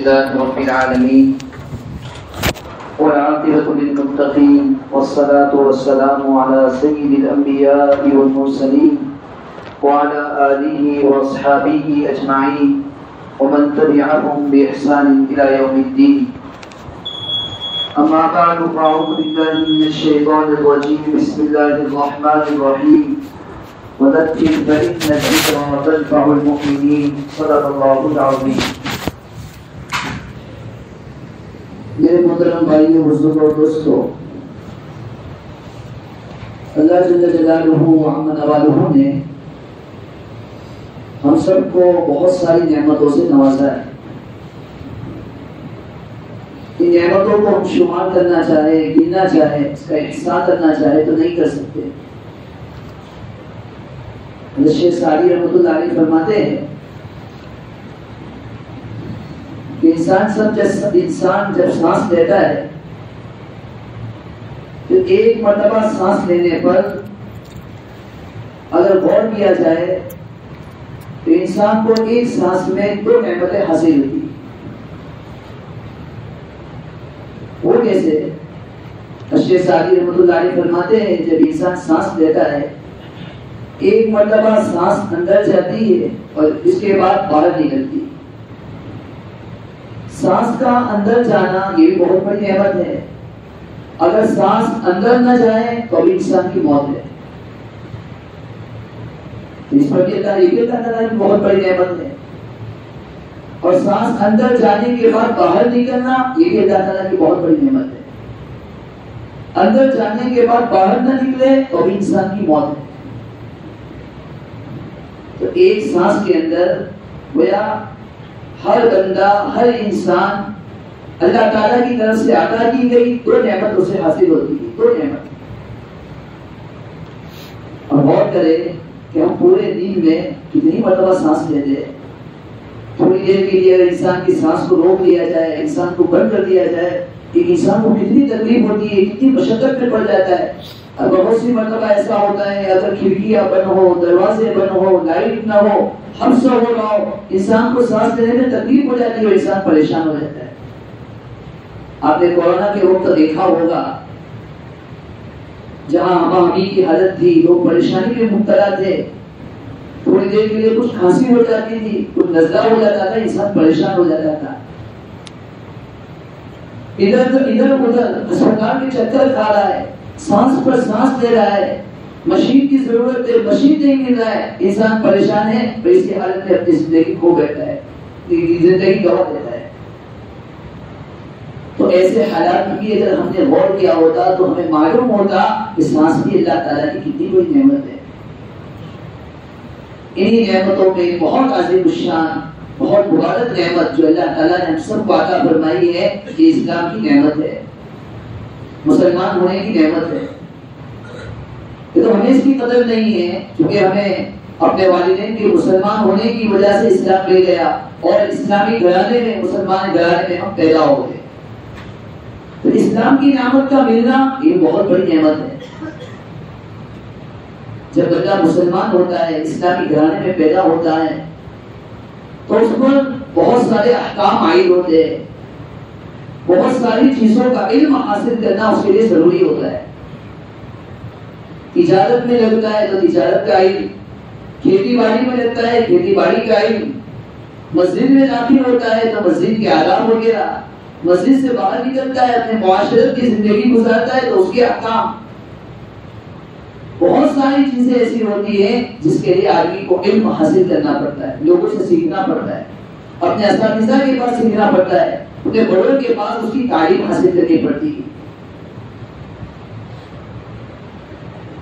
لله رب العالمين والعاقبة للمتقين والصلاة والسلام على سيد الأنبياء والمرسلين وعلى آله وأصحابه أجمعين ومن تبعهم بإحسان إلى يوم الدين. أما بعد فأعوذ بالله من الشيطان الرجيم. بسم الله الرحمن الرحيم. وذكر فإن الذكرى تنفع المؤمنين. صدق الله العظيم. میرے محترم بھائیو، بزرگوں اور دوستو، اللہ جل جلالہ وعم نوالہ نے ہم سب کو بہت ساری نعمتوں سے نوازا ہے. ان نعمتوں کو ہم شمار کرنا چاہے، گننا چاہے، اس کا احسان کرنا چاہے تو نہیں کر سکتے. شیخ سعدی رحمۃ اللہ علیہ فرماتے ہیں کہ انسان جب سانس لیتا ہے تو ایک مرتبہ سانس لینے پر اگر غور کیا جائے تو انسان کو ایک سانس میں 2 نعمتیں حاصل ہوتی ہیں. وہ کیسے؟ شیخ سعدی رحمۃ اللہ علیہ فرماتے ہیں جب انسان سانس لیتا ہے ایک مرتبہ سانس اندر جاتی ہے اور اس کے بعد باہر نکلتی ہے. سانس کا اندر جانا یہ بھی بہت بڑی نعمت ہے. اگر سانس اندر نہ جائے تو بھی انسان کی موت ہے. اس پر یہ اللہ تعالیٰ کی بہت بڑی نعمت ہے. اور سانس اندر جانے کے بعد باہر نکلنا یہ بھی اللہ تعالیٰ کی بہت بڑی نعمت ہے. اندر جانے کے بعد باہر نہ نکلے تو بھی انسان کی موت ہے. تو ایک سانس کے اندر گویا ہر بندہ، ہر انسان اللہ تعالیٰ کی طرف سے عطا کی گئی 2 نعمت اسے حاصل ہوتی ہے. 2 نعمت. اور غور کرے کہ ہم پورے دن میں کتنی مرتبہ سانس لیتے ہیں. تھوڑی دیر کے لیے اگر انسان کی سانس کو روک دیا جائے، انسان کو بند کر دیا جائے، ایک انسان کو کتنی تکلیف ہوتی ہے، کتنی مشقت میں پڑ جاتا ہے. اور بہت سی مرتبہ ایسا ہوتا ہے اگر کھڑکیاں بند ہو، دروازے بند ہو، لائٹ نہ ہو، حبس ہو رہا ہو، انسان کو سانس لینے میں تکلیف ہو جاتی ہے اور انسان پریشان ہو جاتا ہے. آپ نے کورونا کے وقت دیکھا ہوگا جہاں ہماری کی حالت تھی، لوگ پریشانی میں مبتلا تھے. تھوڑی دیر کے لیے کچھ کھانسی ہو جاتی تھی، کچھ نزلہ ہو جاتا تھا، انسان پریشان ہو جاتا تھا. ادھر ادھر اسپتال کے چکر کھا رہا ہے، سانس پر سانس لے رہا ہے، مشین کی ضرورت ہے، مشین نہیں مل رہا ہے، انسان پریشان ہے. تو اس کی حالت میں اپنی زندگی کھو بیٹھتا ہے، زندگی گوا دیتا ہے. تو ایسے حالات کی اگر ہم نے غور کیا ہوتا تو ہمیں معلوم ہوتا کہ سانس بھی اللہ تعالیٰ کی کتنی بڑی نعمت ہے. انہی نعمتوں میں بہت عظیم الشان، بہت مبارک نعمت جو اللہ تعالیٰ نے ہم سب کو عطا فرمائی ہے، یہ اسلام کی نعمت ہے، مسلمان ہونے کی نعمت ہے. یہ تو ہمیں اس کی قدر نہیں ہے کیونکہ ہمیں اپنے والدین کے مسلمان ہونے کی وجہ سے اسلام مل گیا اور اسلامی گھرانے میں، مسلمان گھرانے میں ہم پیدا ہو گئے. تو اسلام کی نعمت کا ملنا یہ بہت بڑی نعمت ہے. جب بندہ مسلمان ہوتا ہے، اسلامی گھرانے میں پیدا ہوتا ہے تو اس پر بہت سارے احکام عائد ہوتے ہیں. بہت ساری چیزوں کا علم حاصل کرنا اس کے لیے ضروری ہوتا ہے. تجارت میں لگتا ہے تو تجارت کا علم، کھیتی باڑی میں لگتا ہے کھیتی باڑی کا علم، مسجد میں داخل ہوتا ہے تو مسجد کے آداب وغیرہ، مسجد سے باہر نکلتا ہے اپنے معاشرت کی زندگی گزارتا ہے تو اس کے احکام. بہت ساری چیزیں ایسی ہوتی ہیں جس کے لیے آدمی کو علم حاصل کرنا پڑتا ہے، لوگوں سے سیکھنا پڑتا ہے، اپنے اساتذہ کے پاس سیکھنا پڑتا ہے، اپنے بڑوں کے پاس اس کی تعلیم حاصل کرنی پڑتی ہے.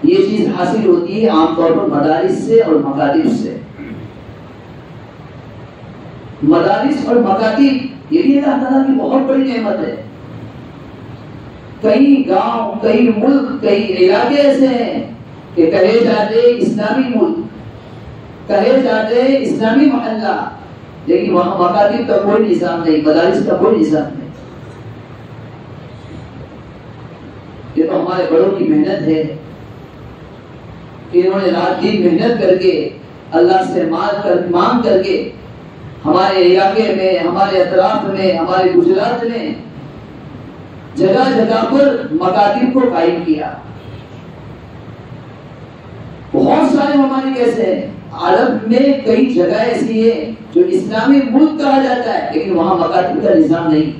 یہ چیز حاصل ہوتی ہے عام طور پر مدارس سے اور مکاتب سے. مدارس اور مکاتب یہ بھی اللہ تعالیٰ کی بہت بڑی نعمت ہے. کئی گاؤں، کئی ملک، کئی علاقے ایسے ہیں کہ کہے جاتے اسلامی ملک، کہے جاتے اسلامی محلہ، لیکن وہاں مکاتب کا کوئی نظام نہیں، مدارس کا کوئی نظام نہیں. یہ تو ہمارے بڑوں کی محنت ہے. انہوں نے رات دن محنت کر کے اللہ سے مانگ کر کے ہمارے علاقے میں، ہمارے اطراف میں، ہمارے گجرات میں جگہ جگہ پر مکاتب کو قائم کیا. بہت سارے ممالک ایسے ہیں، عرب میں کئی جگہ ایسی ہیں جو اسلامی ملک کہا جاتا ہے لیکن وہاں مکاتب کا نظام نہیں.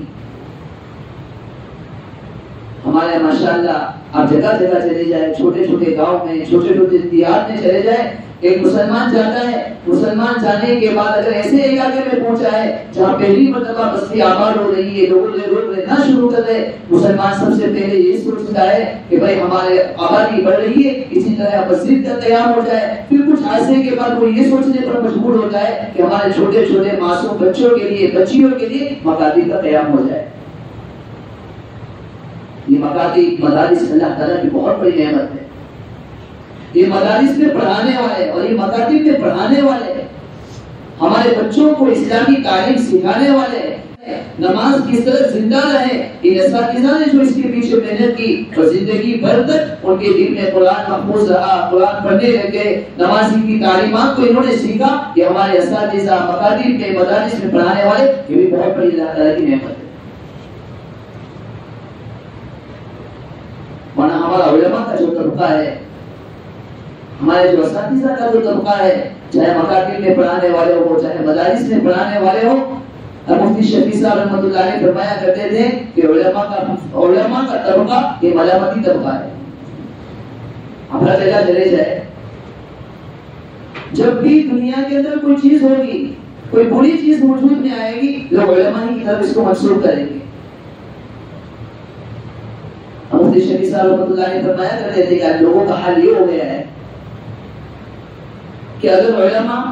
ہمارے ماشاءاللہ آپ جگہ جگہ چلے جائیں، چھوٹے چھوٹے گاؤں میں، چھوٹے چھوٹے دیہات میں چلے جائیں، ایک مسلمان جاتا ہے، مسلمان جانے کے بعد اگر ایسے علاقے میں پہنچا ہے جہاں پہلی مرتبہ بستی آباد ہو رہی ہے، لوگ رہنا شروع کر رہے، مسلمان سب سے پہلے یہ سوچتا ہے کہ بھائی ہمارے آبادی بڑھ رہی ہے، اسی طرح مسجد کا قیام ہو جائے. پھر کچھ عرصے کے بعد وہ یہ سوچنے پر مجبور ہوتا ہے کہ ہمارے چھوٹے چھوٹے معصوم بچوں کے لیے، بچیوں کے لیے مکاتب کا قیام ہو جائے. یہ مکاتب مدارس اللہ تعالیٰ کی بہت بڑی نعمت ہے. یہ مدارس میں پڑھانے والے اور یہ مکاتب میں پڑھانے والے، ہمارے بچوں کو اسلامی تعلیم سکھانے والے، نماز کس طرح زندہ رہے، ان اساتذہ نے جو اس کے پیچھے محنت کی اور زندگی بھر تک ان کے دل میں قرآن محفوظ رہا، قرآن پڑھنے لگے، نمازی کی تعلیمات کو انہوں نے سیکھا. یہ ہمارے اساتذہ مکاتب کے مدارس میں پڑھانے والے، یہ بھی بہت بڑی اللہ تعالیٰ کی نعمت ہے. ورنہ ہمارا علماء کا جو طبقہ ہے، ہمارے جو اساتذہ کا جو طبقہ ہے، چاہے مکاتب میں پڑھانے والے ہو، چاہے مدارس میں پڑھانے والے ہو، مفتی شفیع صاحب رحمۃ اللہ علیہ فرمایا کرتے تھے کہ علماء کا طبقہ یہ ملامتی طبقہ ہے. ہمارا جگہ چلے جائے، جب بھی دنیا کے اندر کوئی چیز ہوگی، کوئی بری چیز وجود میں آئے گی، لوگ علماء کی طرف اس کو منسوخ کریں گے. مفتی شفیع صاحب رحمۃ اللہ علیہ فرمایا کرتے تھے کہ لوگوں کا حال یہ ہو گیا ہے کہ اگر علماء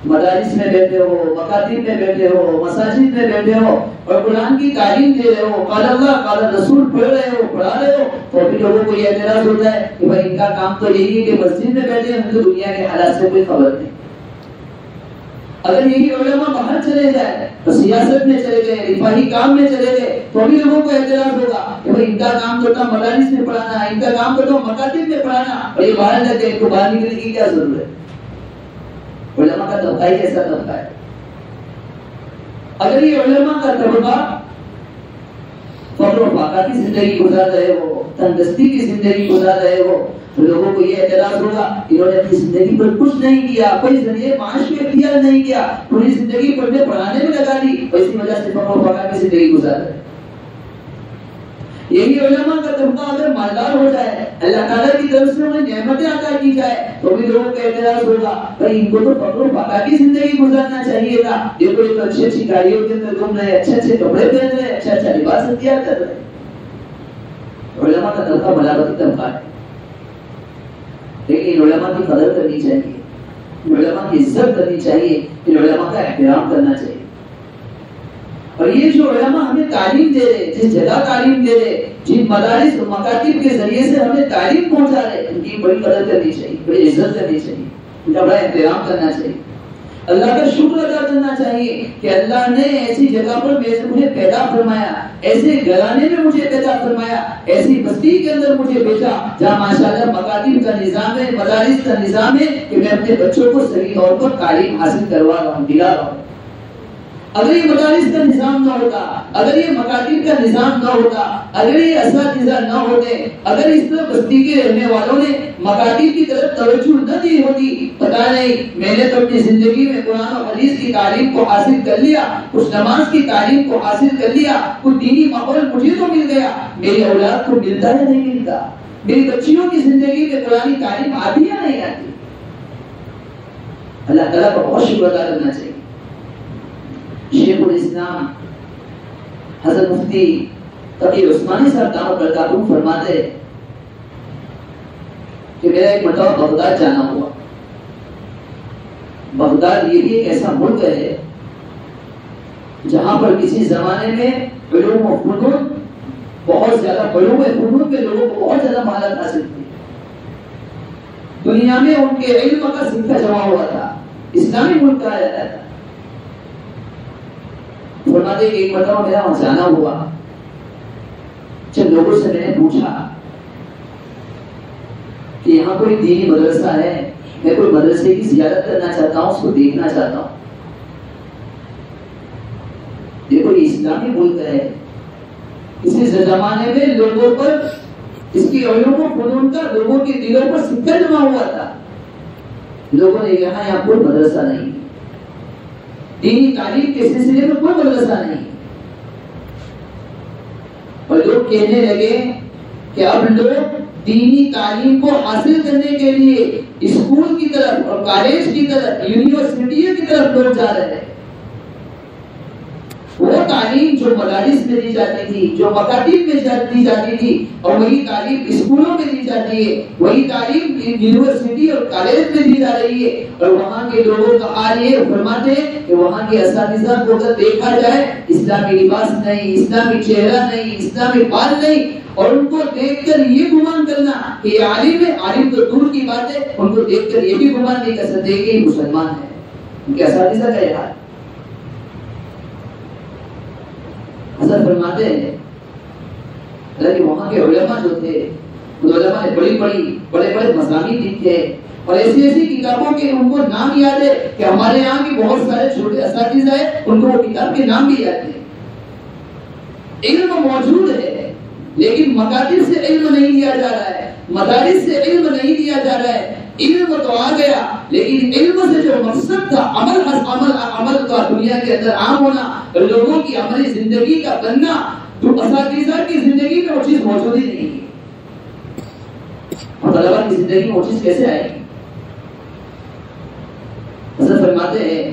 مدارس میں بیٹھے ہو، مکاتب میں بیٹھے ہو، مساجد میں بیٹھے ہو اور قرآن کی تعلیم دے رہے ہو، قال اللہ قال رسول پڑھ رہے ہو، پڑھا رہے ہو، تو پھر لوگوں کو یہ اعتراض ہوتا ہے کہ بھائی ان کا کام تو یہی ہے کہ مسجد میں بیٹھے ہیں، تو دنیا کے حالات سے کوئی خبر نہیں. اگر یہی علماء باہر چلے جائے، سیاست میں چلے گئے، رفاہی کام میں چلے گئے، تو بھی لوگوں کو اعتراض ہوگا کہ بھائی ان کا کام تو تھا مدارس میں پڑھانا، ان کا کام تو تھا مکاتب میں پڑھانا، اور یہ باہر لگے، ان کو باہر نکلنے کی کیا ضرورت ہے؟ علماء کا طبقہ ہی کیسا طبقہ ہے؟ اگر یہ علماء کا طبقہ فقر و فاقہ کی زندگی گزار رہے ہو، تندرستی کی زندگی گزار رہے ہو، تو لوگوں کو یہ اعتراض ہوگا انہوں نے اپنی زندگی پر کچھ نہیں کیا، کوئی ذریعے معاش کو اختیار نہیں کیا، پوری زندگی پڑھنے پڑھانے میں لگا دی، اور اسی وجہ سے فقر و فاقہ کی زندگی گزار رہے. یہی علماء کا طبقہ اگر مالدار ہو جائے، اللہ تعالیٰ کی طرف سے انہیں نعمتیں عطا کی جائے، تو بھی لوگوں کا اعتراض ہوگا بھائی ان کو تو فقر و فاقہ کی زندگی گزارنا چاہیے تھا، یہ تو اچھی اچھی گاڑیوں کے اندر گھوم رہے، اچھے اچھے کپڑے پہن رہے، اچھا اچھا لباس اختیار کر رہے. علماء کا طبقہ ملامتی طبقہ ہے، لیکن علماء کی قدر کرنی چاہیے، علماء کی عزت کرنی چاہیے، علماء کا احترام کرنا چاہیے. اور یہ جو علماء ہمیں تعلیم دے رہے، جس جگہ تعلیم دے رہے، جن مدارس و مکاتب کے ذریعے سے ہمیں تعلیم پہنچا رہے، ان کی بڑی قدر کرنی چاہیے، بڑی عزت کرنی چاہیے، ان کا بڑا احترام کرنا چاہیے، اللہ کا شکر ادا کرنا چاہیے کہ اللہ نے ایسی جگہ پر مجھے پیدا فرمایا، ایسے گھرانے میں مجھے پیدا فرمایا، ایسی بستی کے اندر مجھے بھیجا جہاں ماشاءاللہ مکاتب کا نظام ہے، مدارس کا نظام ہے کہ میں اپنے بچوں کو صحیح طور پر تعلیم حاصل کروا رہا ہوں، دلا رہا ہوں. اگر یہ مدارس کا نظام نہ ہوتا، اگر یہ مکاتب کا نظام نہ ہوتا، اگر یہ اساتذہ نہ ہوتے، اگر اس طرح بستی کے رہنے والوں نے مکاتب کی طرف توجہ نہ دی ہوتی، پتہ نہیں میں نے تو اپنی زندگی میں قرآن و حدیث کی تعلیم کو حاصل کر لیا، کچھ نماز کی تعلیم کو حاصل کر لیا، کچھ دینی ماحول مجھے تو مل گیا، میری اولاد کو ملتا یا نہیں ملتا، میری بچیوں کی زندگی میں قرآن تعلیم آتی یا نہیں آتی. اللہ تعالیٰ کو بہت شکر ادا کرنا چاہیے. شیخ الاسلام حضرت مفتی تقی عثمانی صاحب دامت برکاتہ فرماتے ہیں کہ میرا ایک مرتبہ بغداد جانا ہوا. بغداد یہ بھی ایک ایسا ملک ہے جہاں پر کسی زمانے میں علوم و فنون بہت زیادہ، علوم و فنون کے لوگوں کو بہت زیادہ مہارت حاصل تھی. دنیا میں ان کے علم کا سکہ جمع ہوا تھا، اسلامی ملک کہا جاتا تھا. فرماتے کہ ایک مرتبہ میرا وہاں جانا ہوا، جب لوگوں سے میں نے پوچھا کہ یہاں کوئی دینی مدرسہ ہے، میں کوئی مدرسے کی زیارت کرنا چاہتا ہوں، اس کو دیکھنا چاہتا ہوں. دیکھو یہ اسلامی ملک ہے، اسی زمانے میں لوگوں پر اس کی علوم و فنون کا لوگوں کے دلوں پر سکہ جمع ہوا تھا. لوگوں نے کہا یہاں کوئی مدرسہ نہیں، دینی تعلیم کے سلسلے میں کوئی مدرسہ نہیں. اور لوگ کہنے لگے کہ اب لوگ دینی تعلیم کو حاصل کرنے کے لیے اسکول کی طرف اور کالج کی طرف، یونیورسٹی کی طرف لوگ جا رہے ہیں. وہ تعلیم جو مدارس میں دی جاتی تھی، جو مکاتب میں دی جاتی تھی، اور وہی تعلیم اسکولوں میں دی جاتی ہے، وہی تعلیم یونیورسٹی اور کالج میں دی جا رہی ہے. اور وہاں کے لوگوں کا حال یہ فرماتے ہیں کہ وہاں کے اساتذہ کو اگر دیکھا جائے اسلامی لباس نہیں، اسلامی چہرہ نہیں، اسلامی بال نہیں، اور ان کو دیکھ کر یہ گمان کرنا کہ یہ عالم ہے، عالم تو دور کی بات ہے، ان کو دیکھ کر یہ بھی گمان نہیں کر سکتے کہ یہ مسلمان ہے. ان کے اساتذہ کا یہ حال. حضرت فرماتے ہیں کہ وہاں کے علماء جو تھے، علماء نے بڑے بڑے مضامین لکھے اور ایسی ایسی کتابوں کے ان کو نام یاد ہے کہ ہمارے یہاں کی بہت سارے چھوٹے اساتذہ ہیں، ان کو وہ کتاب کے نام بھی یاد ہیں. علم موجود ہے لیکن مکاتب سے علم نہیں دیا جا رہا ہے، مدارس سے علم نہیں دیا جا رہا ہے. علم تو آ گیا لیکن علم سے جو مقصد تھا عمل کا دنیا کے اندر عام ہونا، لوگوں کی عملی زندگی کا بننا، تو اساتذہ کی زندگی میں وہ چیز موجود ہی نہیں ہے. اور طلبہ کی زندگی میں وہ چیز کیسے آئے گی؟ حضرت فرماتے ہیں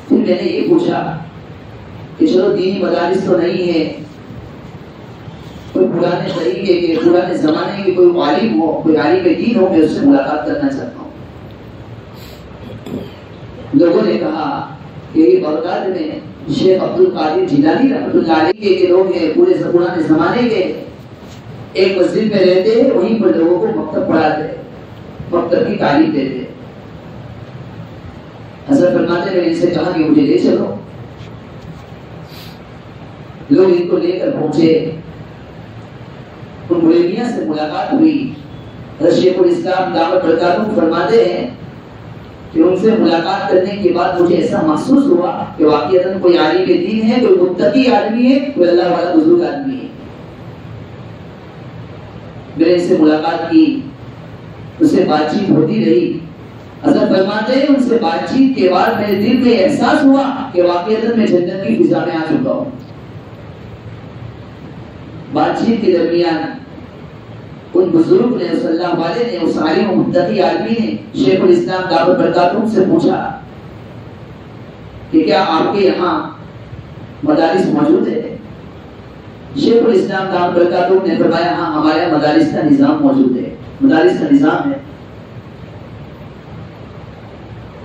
پھر میں نے یہ پوچھا کہ چلو دینی مدارس تو نہیں ہے، کوئی پرانے طریقے کے، پرانے زمانے کے کوئی عالم ہو، کوئی عالم دین ہو، میں اس سے ملاقات کرنا چاہتا ہوں. لوگوں نے کہا کہ یہ بغداد میں شیخ عبد القادر جیلانی رحمۃ اللہ علیہ کے لوگ ہیں، پورے پرانے زمانے کے، ایک مسجد میں رہتے ہیں، وہیں پر لوگوں کو مکتب پڑھاتے، مکتب کی تعلیم دیتے. حضرت فرماتے ہیں میں ان سے کہا کہ مجھے لے چلو. لوگ ان کو لے کر پہنچے، ان مولویوں سے ملاقات ہوئی. حضرت شیخ الاسلام دعوت برکاتہ فرماتے ہیں کہ ان سے ملاقات کرنے کے بعد مجھے ایسا محسوس ہوا کہ واقعتاً کوئی عالم دین ہے، کوئی متقی آدمی ہے، کوئی اللہ والا بزرگ آدمی ہے. میں نے ان سے ملاقات کی، اس سے بات چیت ہوتی رہی. حضرت فرماتے ہیں ان سے بات چیت کے بعد میرے دل میں احساس ہوا کہ واقعتاً میں جنت کی فضا میں آ چکا ہوں. بات چیت کے درمیان ان بزرگ نے، اس اللہ والے نے، اس عالم و متقی آدمی نے شیخ الاسلام دعوت برکاتہ سے پوچھا کہ کیا آپ کے یہاں مدارس موجود ہے؟ شیخ الاسلام دعوت برکاتہ نے فرمایا ہاں ہمارے یہاں مدارس کا نظام موجود ہے، مدارس کا نظام ہے.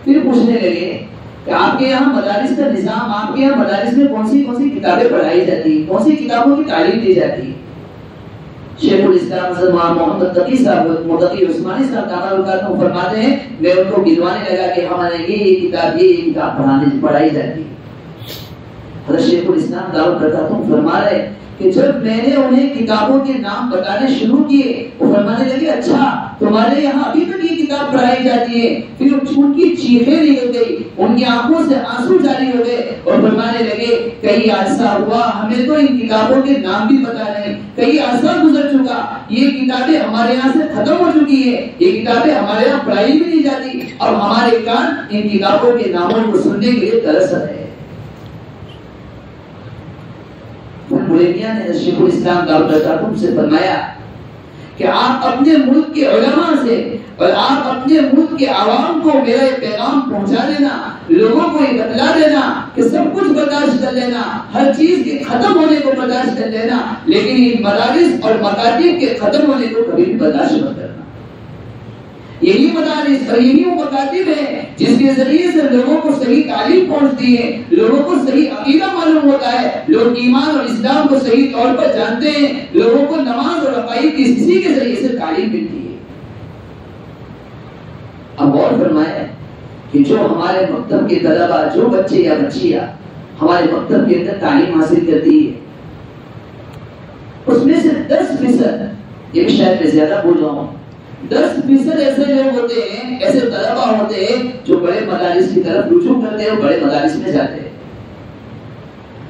پھر پوچھنے لگے کہ آپ کے یہاں مدارس کا نظام، آپ کے یہاں مدارس میں کون سی کتابیں پڑھائی جاتی ہیں، کون سی کتابوں کی تعلیم دی جاتی ہے؟ شیخ الاسلام حضرت محمد تقی صاحب، متقی عثمانی صاحب دعوت برکاتہ فرماتے ہیں میں ان کو گنوانے لگا کہ ہمارے یہ کتاب پڑھائی جاتی ہے. حضرت شیخ الاسلام دعوت برکاتہ فرما رہے کہ جب میں نے انہیں کتابوں کے نام بتانے شروع کیے، وہ فرمانے لگے اچھا تمہارے یہاں ابھی تک یہ کتاب پڑھائی جاتی ہے؟ پھر ان کی چیخیں نکل گئی، ان کی آنکھوں سے آنسو جاری ہو گئے اور فرمانے لگے کئی عرصہ ہوا ہمیں تو ان کتابوں کے نام بھی پتا نہیں، کئی عرصہ گزر چکا، یہ کتابیں ہمارے یہاں سے ختم ہو چکی ہیں، یہ کتابیں ہمارے یہاں پڑھائی بھی نہیں جاتی، اور ہمارے کان ان کتابوں کے ناموں کو سننے کے لیے ترس رہے ہیں. مولویوں نے شیخ الاسلام دعوت برکاتہ سے فرمایا کہ آپ اپنے ملک کے علماء سے اور آپ اپنے ملک کے عوام کو میرا یہ پیغام پہنچا دینا، لوگوں کو یہ بتلا دینا کہ سب کچھ برداشت کر لینا، ہر چیز کے ختم ہونے کو برداشت کر لینا، لیکن ان مدارس اور مکاتب کے ختم ہونے کو کبھی بھی برداشت مت کرنا. یہی مدارس اور یہی وہ مکاتب ہے جس کے ذریعے سے لوگوں کو صحیح تعلیم پہنچتی ہے، لوگوں کو صحیح عقیدہ معلوم ہوتا ہے، لوگ ایمان اور اسلام کو صحیح طور پر جانتے ہیں، لوگوں کو نماز اور عقائد کی اسی کے ذریعے سے تعلیم ملتی ہے. اب اور فرمایا کہ جو ہمارے مکتب کے طلبہ، جو بچے یا بچیاں ہمارے مکتب کے اندر تعلیم حاصل کرتی ہے، اس میں سے 10%، یہ بھی شاید میں زیادہ بول رہا ہوں، 10% ایسے لوگ ہوتے ہیں، ایسے طلبہ ہوتے ہیں جو بڑے مدارس کی طرف رجوع کرتے ہیں اور بڑے مدارس میں جاتے ہیں.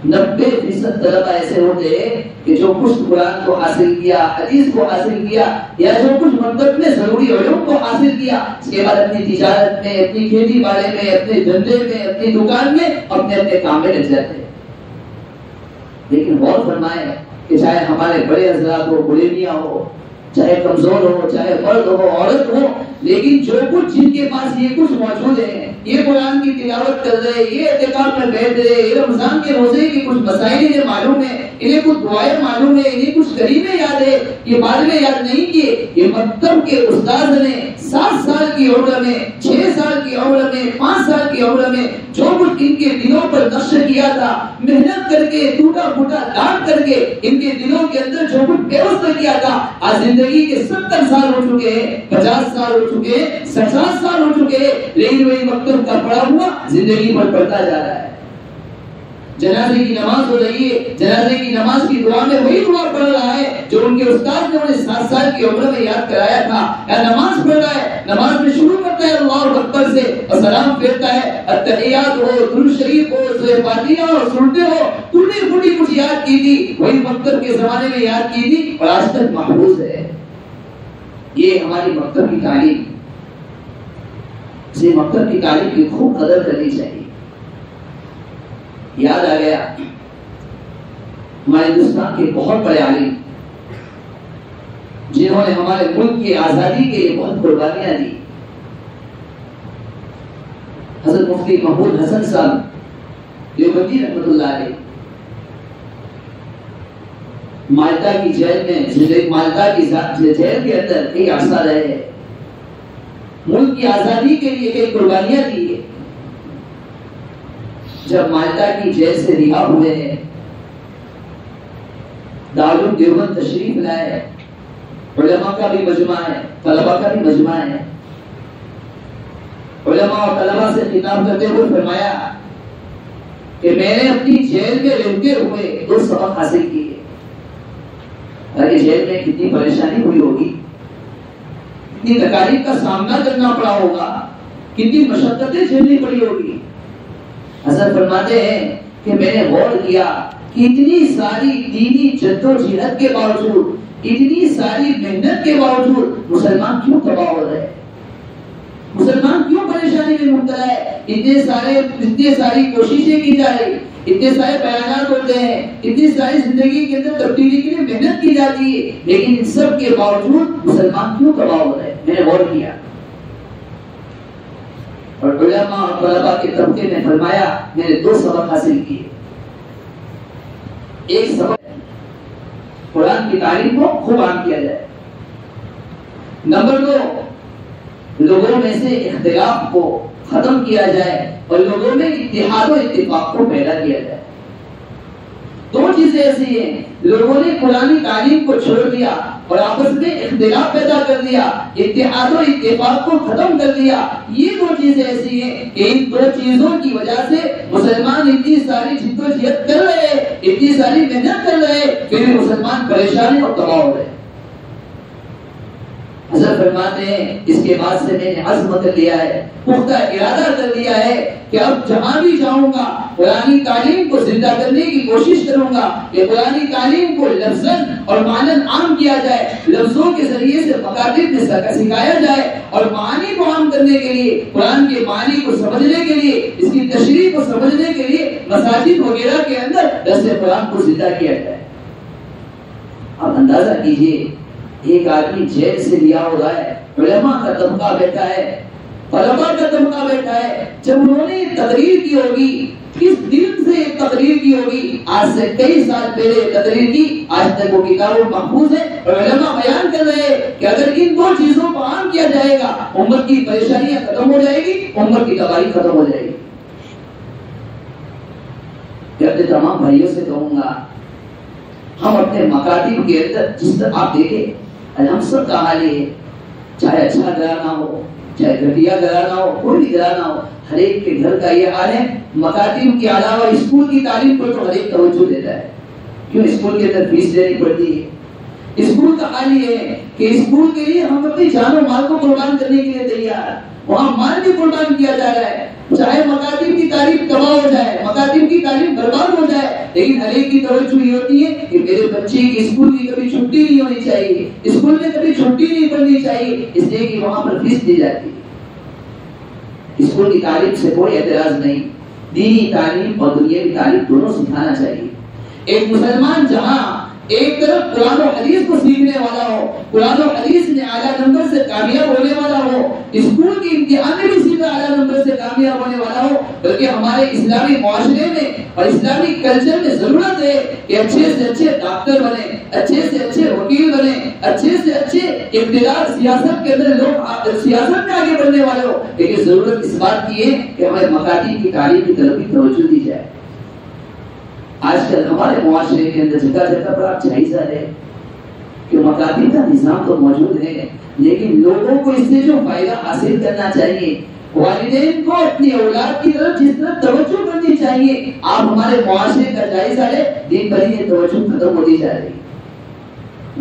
90% طلبہ ایسے ہوتے ہیں کہ جو کچھ قرآن کو حاصل کیا، حدیث کو حاصل کیا، یا جو کچھ مکتب میں ضروری علوم کو حاصل کیا، اس کے بعد اپنی تجارت میں، اپنی کھیتی باڑی میں، اپنے دھندے میں، اپنی دکان میں، اپنے کام میں لگ جاتے ہیں۔ لیکن غور فرمائیں کہ چاہے ہمارے بڑے حضرات ہو، بڑے میاں ہو، چاہے کمزور ہو، چاہے مرد ہو، عورت ہو، لیکن جو کچھ جن کے پاس یہ کچھ موجود ہے، یہ قرآن کی تلاوت کر رہے، یہ اعتکاف میں بیٹھ رہے، یہ رمضان کے روزے کی کچھ مسائل انہیں معلوم ہے، انہیں کچھ دعائیں معلوم ہے، انہیں کچھ کریمیں یاد ہے، یہ بعد میں یاد نہیں کیے، یہ مکتب کے استاد نے 7 سال کی عمر میں، 6 سال کی عمر میں، 5 سال کی عمر میں جو کچھ ان کے دلوں پر نقش کیا تھا، محنت کر کے، ٹوٹا پھوٹا ڈانٹ کر کے ان کے دلوں کے اندر جو کچھ پیوست کیا تھا، آج زندگی کے 70 سال ہو چکے ہیں، 50 سال ہو چکے ہیں، 60 سال ہو چکے ہیں، لیکن وہی مکتب کا پڑا ہوا زندگی پر پڑتا جا رہا ہے۔ جنازے کی نماز ہو رہی ہے، جنازے کی نماز کی دعا میں وہی دعا پڑھ رہا ہے جو ان کے استاد نے انہیں 7 سال کی عمر میں یاد کرایا تھا۔ یا نماز پڑھ رہا ہے، نماز میں شروع کرتا ہے اللہ اکبر سے اور سلام پھیرتا ہے، التحیات ہو، درود شریف ہو، سورہ فاتحہ ہو، سنتے ہو، ٹوٹی پھوٹی کچھ یاد کی تھی، وہی مکتب کے زمانے میں یاد کی تھی اور آج تک محفوظ ہے۔ یہ ہماری مکتب کی تعلیم، اسے مکتب کی تعلیم کی خوب قدر کرنی چاہیے۔ یاد آ گیا ہمارے ہندوستان کے بہت بڑے عالم جنہوں نے ہمارے ملک کی آزادی کے لیے بہت قربانیاں دی، حضرت مفتی محمود حسن صاحب دیوبندی رحمۃ اللہ علیہ مالٹا کی جیل میں، مالٹا کی جیل کے اندر کئی عرصہ رہے، ملک کی آزادی کے لیے کئی قربانیاں دی۔ جب مالٹا کی جیل سے رہا ہوئے ہیں، دارالعلوم دیوبند تشریف لائے، علماء کا بھی مجمع ہے، طلباء کا بھی مجمع ہے، علماء اور طلباء سے خطاب کرتے ہوئے فرمایا کہ میں نے اپنی جیل میں رہتے ہوئے 2 سبق حاصل کیے۔ تاکہ جیل میں کتنی پریشانی ہوئی ہوگی، کتنی تکالیف کا سامنا کرنا پڑا ہوگا، کتنی مشقتیں جھیلنی پڑی ہوگی۔ حضرت فرماتے ہیں کہ میں نے غور کیا کہ اتنی ساری دینی جدوجہد کے باوجود، اتنی ساری محنت کے باوجود مسلمان کیوں تباہ ہو رہے ہیں، مسلمان کیوں پریشانی میں مبتلا ہے؟ اتنے ساری کوششیں کی جا رہی، اتنے سارے بیانات ہوتے ہیں، اتنی ساری زندگی کے اندر تبدیلی کے لیے محنت کی جاتی ہے، لیکن ان سب کے باوجود مسلمان کیوں تباہ ہو رہے ہیں؟ میں نے غور کیا اور علماء اور طلباء کے طبقے نے فرمایا میں نے 2 سبق حاصل کیے۔ ایک سبق قرآن کی تعلیم کو خوب عام کیا جائے، نمبر 2 لوگوں میں سے اختلاف کو ختم کیا جائے اور لوگوں میں اتحاد و اتفاق کو پیدا کیا جائے۔ 2 چیزیں ایسی ہیں، لوگوں نے قرآن تعلیم کو چھوڑ دیا اور آپس میں اختلاف پیدا کر دیا، اتحاد و اتفاق کو ختم کر دیا۔ یہ 2 چیزیں ایسی ہیں کہ ان 2 چیزوں کی وجہ سے مسلمان اتنی ساری جدوجہد کر رہے ہیں، اتنی ساری محنت کر رہے ہیں، پھر بھی مسلمان پریشانی اور تباہ ہو رہے ہیں۔ حضرت فرماتے ہیں اس کے بعد سے میں نے عزم کر لیا ہے، پختہ ارادہ کر لیا ہے کہ اب جہاں بھی جاؤں گا قرآن تعلیم کو زندہ کرنے کی کوشش کروں گا کہ قرآن تعلیم کو لفظاً اور معنن عام کیا جائے، لفظوں کے ذریعے سے مکاتب میں سکھایا جائے اور معانی کو عام کرنے کے لیے، قرآن کے معنی کو سمجھنے کے لیے، اس کی تشریح کو سمجھنے کے لیے مساجد وغیرہ کے اندر درس قرآن کو زندہ کیا جائے۔ آپ اندازہ کیجئے ایک آدمی جیل سے لیا ہو رہا ہے، علماء کا طبقہ بیٹھا ہے، طلباء کا طبقہ بیٹھا ہے، جب انہوں نے تقریر کی ہوگی، کس دل سے تقریر کی ہوگی، آج سے کئی سال پہلے تقریر کی، آج تک وہ کتاب محفوظ ہے اور علماء بیان کر رہے ہیں کہ اگر ان 2 چیزوں کو عام کیا جائے گا امت کی پریشانیاں ختم ہو جائے گی، امت کی تباہی ختم ہو جائے گی۔ اپنے تمام بھائیوں سے کہوں گا ہم اپنے مکاتب کے اندر جس طرح آپ دیکھیں ہم سب کا حال ہے، چاہے اچھا گھرانہ ہو چاہے گھٹیا گھرانہ ہو، کوئی بھی گھرانہ ہو، ہر ایک کے گھر کا یہ حال ہے۔ مکاتب کے علاوہ اسکول کی تعلیم پر تو ہر ایک توجہ دیتا ہے، کیوں اسکول کے اندر فیس دینی پڑتی ہے۔ اسکول کا حال یہ ہے کہ اسکول کے لیے ہم اپنی جان و مال کو قربان کرنے کے لیے تیار، وہاں مال بھی قربان کیا جا رہا ہے، چاہے مکاتب کی تعلیم تباہ ہو جائے، مکاتب کی تعلیم برباد ہو جائے، لیکن ہر ایک کی توجہ یہ ہوتی ہے کہ میرے بچے کی اسکول کی کبھی چھٹی نہیں ہونی چاہیے، اسکول میں کبھی چھٹی نہیں پڑنی چاہیے، اس لیے کہ وہاں پر فیس دی جاتی ہے۔ اسکول کی تعلیم سے کوئی اعتراض نہیں، دینی تعلیم اور دنیاوی تعلیم دونوں سکھانا چاہیے۔ ایک مسلمان جہاں ایک طرف قرآن و حدیث کو سیکھنے والا ہو، قرآن و حدیث میں اعلیٰ نمبر سے کامیاب ہونے والا ہو، اسکول کی امتحان میں بھی سیدھا اعلیٰ نمبر سے کامیاب ہونے والا ہو، بلکہ ہمارے اسلامی معاشرے میں اور اسلامی کلچر میں ضرورت ہے کہ اچھے سے اچھے ڈاکٹر بنے، اچھے سے اچھے وکیل بنے، اچھے سے اچھے اقتدار سیاست کے اندر لوگ سیاست میں آگے بڑھنے والے ہو، لیکن ضرورت اس بات کی ہے کہ ہمارے مکاتب کی تعلیم کی طرف بھی توجہ دی جائے۔ آج کل ہمارے معاشرے کے اندر جگہ جگہ پر آپ جائزہ ہے کہ مکاتب کا نظام تو موجود ہے، لیکن لوگوں کو اس سے جو فائدہ حاصل کرنا چاہیے، والدین کو اپنی اولاد کی طرف جس طرح توجہ کرنی چاہیے، آپ ہمارے معاشرے کا جائزہ ہے، دن بھر یہ توجہ ختم ہوتی جا رہی ہے۔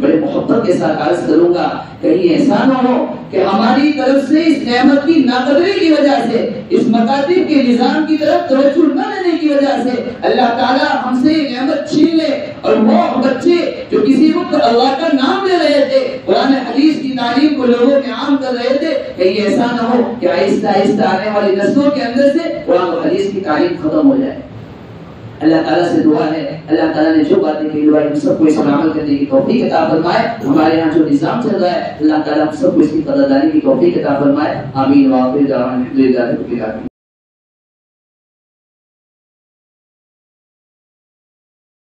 بڑے محبت کے ساتھ عرض کروں گا، کہیں ایسا نہ ہو کہ ہماری طرف سے اس نعمت کی ناقدری کی وجہ سے، اس مکاتب کے نظام کی طرف توجہ نہ دینے کی وجہ سے اللہ تعالیٰ ہم سے یہ نعمت چھین لے، اور وہ بچے جو کسی وقت اللہ کا نام لے رہے تھے، قرآن حدیث کی تعلیم کو لوگوں میں عام کر رہے تھے، کہیں ایسا نہ ہو کہ آہستہ آہستہ آنے والی نسلوں کے اندر سے قرآن و حدیث کی تعلیم ختم ہو جائے۔ اللہ تعالیٰ سے دعا ہے، اللہ تعالیٰ نے جو باتیں کہی ہم سب کو اس پر عمل کرنے کی توفیق عطا فرمائے۔ ہمارے یہاں جو نظام چل رہا ہے، اللہ تعالیٰ ہم سب کو اس کی قدردانی کی توفیق عطا فرمائے۔ آمین۔ واخر دعوانا الحمدللہ رب العالمین۔